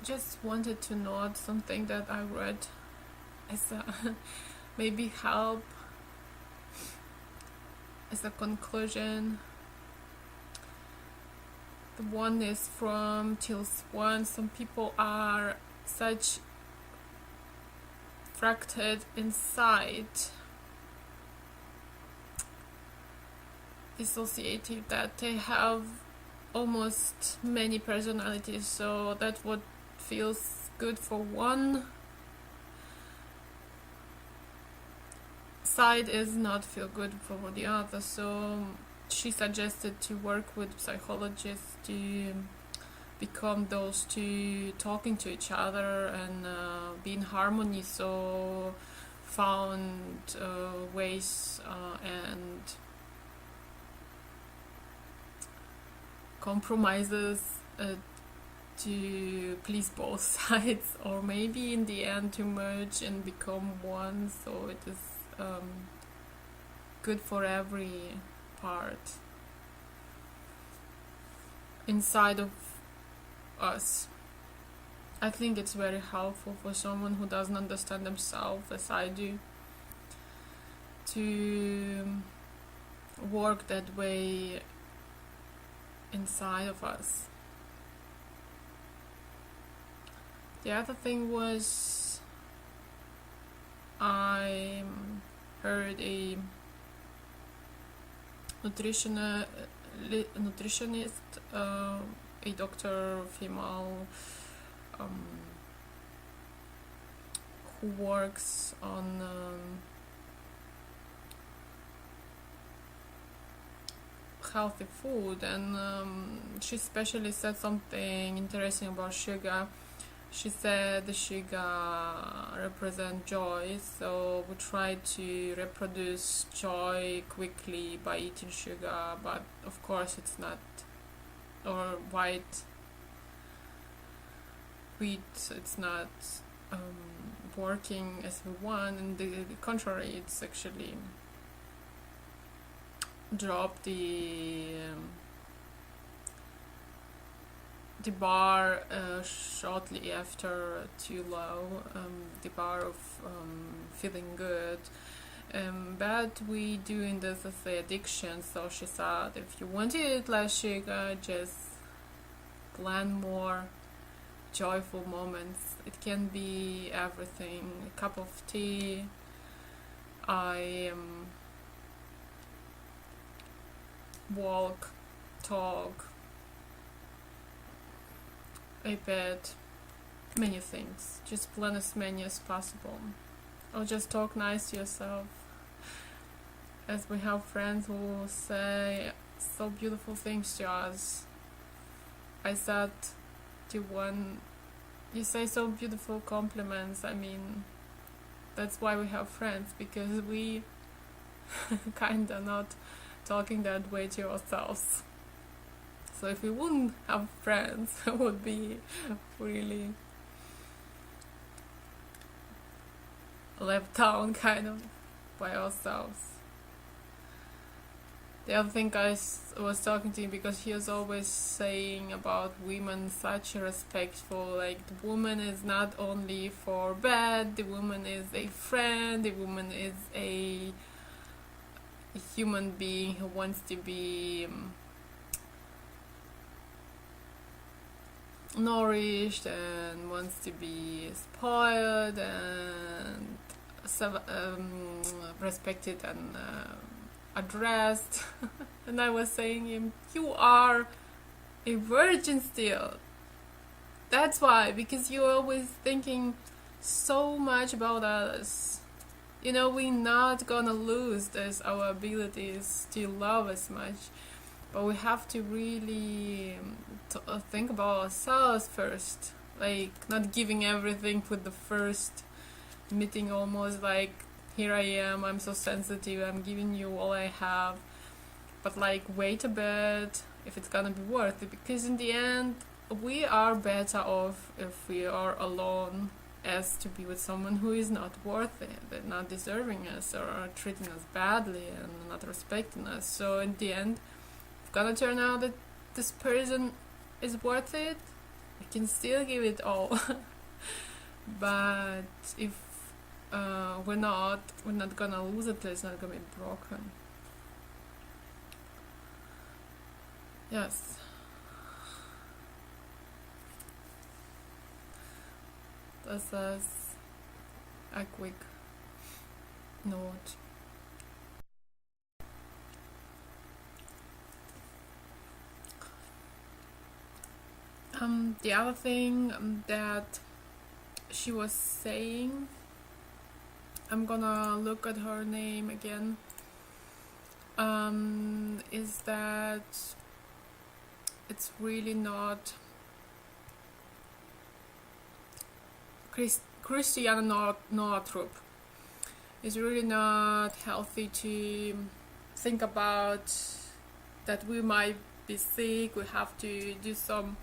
just wanted to note something that I read as a maybe help as a conclusion. The one is from Till Swan. Some people are such fractured inside, dissociative, that they have almost many personalities, so that what feels good for one side is not feel good for the other. So she suggested to work with psychologists to become those two talking to each other and be in harmony, so found ways and compromises to please both sides, or maybe in the end to merge and become one, so it is good for every part inside of us. I think it's very helpful for someone who doesn't understand themselves as I do to work that way inside of us. The other thing was I heard a nutritionist, a doctor, female, who works on healthy food, and she especially said something interesting about sugar. She said the sugar represents joy, so we try to reproduce joy quickly by eating sugar, but of course it's not, or white wheat, it's not working as we want, and the contrary, it's actually drop the bar shortly after too low, the bar of feeling good. But we doing this as an addiction, so she said if you want to eat less sugar, just plan more joyful moments. It can be everything, a cup of tea. I walk, talk, iPad, many things. Just plan as many as possible. Or just talk nice to yourself. As we have friends who say so beautiful things to us. I said to one, you say so beautiful compliments. I mean, that's why we have friends, because we kinda not talking that way to ourselves. So if we wouldn't have friends, it would be really left down kind of by ourselves. The other thing I was talking to him, because he was always saying about women such a respectful, like the woman is not only for bed, the woman is a friend, the woman is a human being who wants to be nourished and wants to be spoiled and respected and addressed. And I was saying him, you are a virgin still. That's why, because you're always thinking so much about others. You know, we're not gonna lose this, our abilities to love as much, but we have to really think about ourselves first, like not giving everything with the first meeting, almost like here I am, I'm so sensitive, I'm giving you all I have, but like wait a bit if it's gonna be worth it, because in the end we are better off if we are alone as to be with someone who is not worth it, not deserving us, or treating us badly and not respecting us. So in the end, it's gonna turn out that this person is worth it, I can still give it all. But if we're not gonna lose it, it's not gonna be broken. Yes. This is a quick note. The other thing that she was saying, I'm gonna look at her name again, is that it's really not Christiana Northrup. It's really not healthy to think about that we might be sick. We have to do some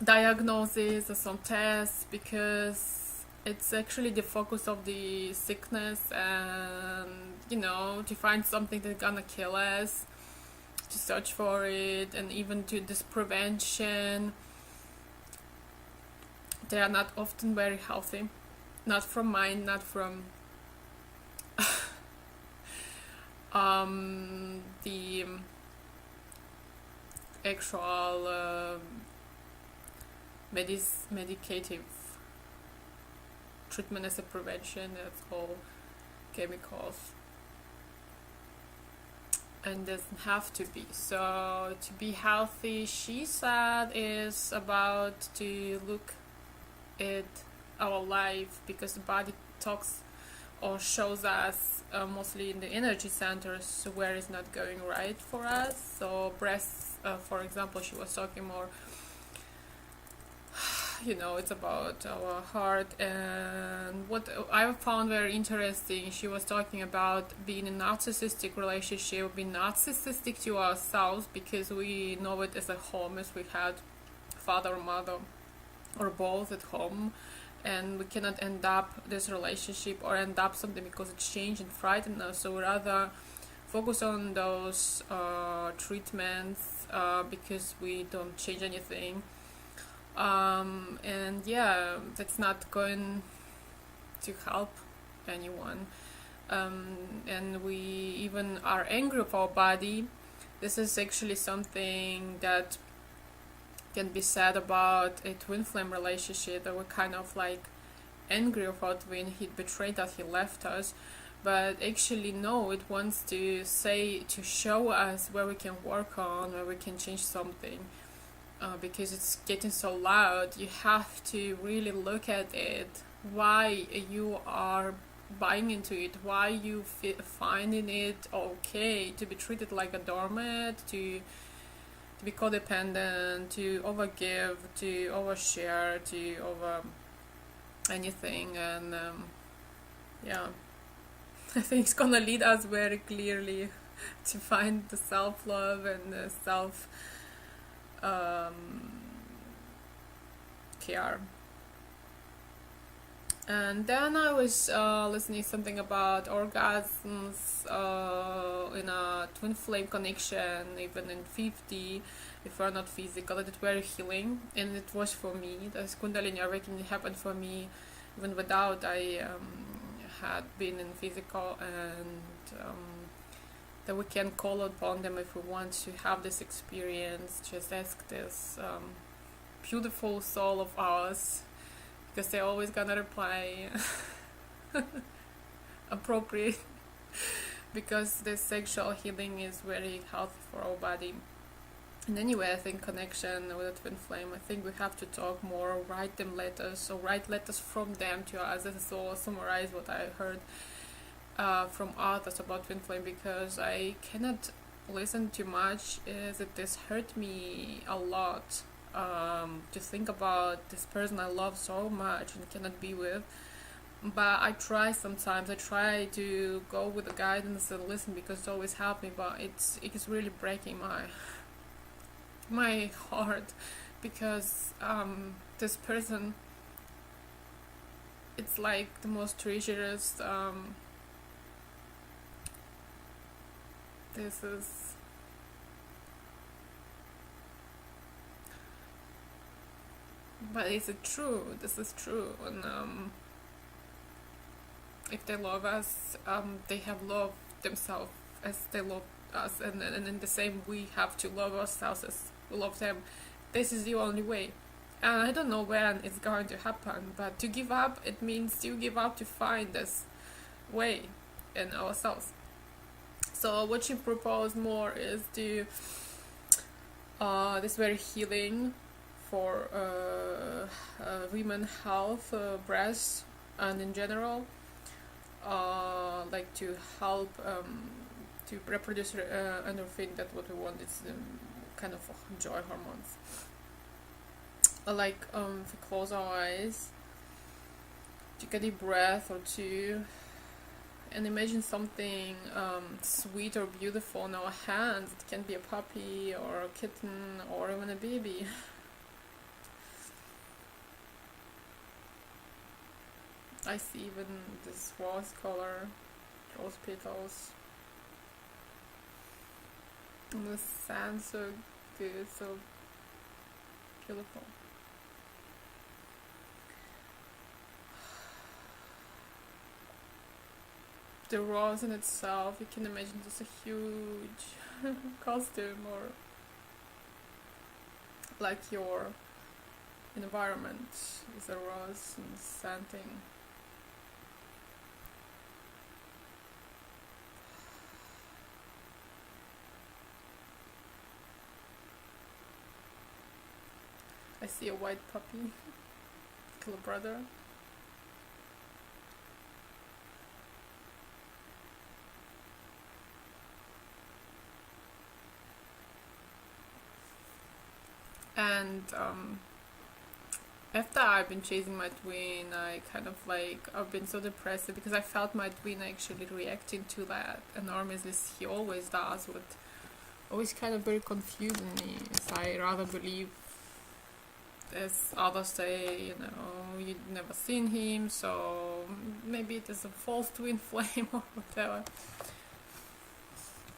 diagnosis or some tests, because it's actually the focus of the sickness, and to find something that's gonna kill us, to search for it, and even to this prevention, they are not often very healthy. Not from mine, not from the actual medicative treatment as a prevention. That's all chemicals, and doesn't have to be. So to be healthy, she said, is about to look at our life, because the body talks or shows us mostly in the energy centers where it's not going right for us. So breasts, for example, she was talking more, it's about our heart. And what I found very interesting, she was talking about being in a narcissistic relationship, being narcissistic to ourselves, because we know it as a home, as we had father or mother or both at home, and we cannot end up this relationship or end up something because it's changed and frightened us. So we rather focus on those treatments because we don't change anything. And yeah, that's not going to help anyone. And we even are angry with our body. This is actually something that can be said about a twin flame relationship, that we're kind of like angry about when he betrayed us, he left us. But actually no, it wants to show us where we can work on, where we can change something. Because it's getting so loud, you have to really look at it, why you are buying into it, why you finding it okay to be treated like a doormat, to be codependent, to overgive, to overshare, to over anything. And yeah, I think it's gonna lead us very clearly to find the self-love and the self care. And then I was listening something about orgasms in a twin flame connection, even in 50, if we're not physical, that it's very healing. And it was for me. This Kundalini awakening happened for me even without I had been in physical, and that we can call upon them if we want to have this experience. Just ask this beautiful soul of ours, because they're always gonna reply appropriate, because this sexual healing is very healthy for our body. And anyway, I think connection with the twin flame, I think we have to talk more, write them letters, or write letters from them to us. This is all summarize what I heard from others about twin flame, because I cannot listen too much, is that this hurt me a lot. To think about this person I love so much and cannot be with. But I try sometimes, I try to go with the guidance and listen, because it always helps me, but it's really breaking my heart, because this person, it's like the most treacherous. This is But is it true? This is true. And if they love us, they have loved themselves as they love us, and in the same we have to love ourselves as we love them. This is the only way. And I don't know when it's going to happen, but to give up, it means you give up to find this way in ourselves. So what she proposed more is to this very healing for women health, breast, and in general, like to help to reproduce endorphin. That what we want is kind of joy hormones. Like if we close our eyes, take a deep breath or two, and imagine something sweet or beautiful in our hands. It can be a puppy or a kitten or even a baby. I see even this rose color, rose petals. And the sand, so good, so beautiful. The rose in itself, you can imagine just a huge costume, or like your environment is a rose and scenting. I see a white puppy, little brother. And after I've been chasing my twin, I kind of like, I've been so depressed because I felt my twin actually reacting to that enormously, as he always does, what always kind of very confusing me. So I rather believe, as others say, you know, you've never seen him, so maybe it is a false twin flame or whatever.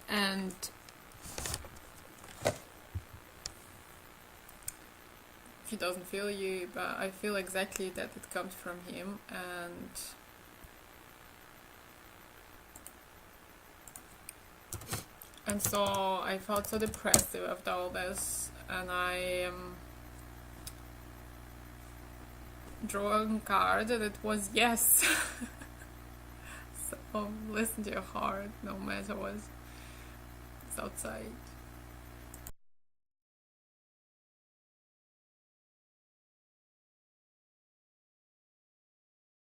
And he doesn't feel you, but I feel exactly that it comes from him. And so I felt so depressed after all this, and I drew a card, and it was yes. So listen to your heart, no matter what's outside.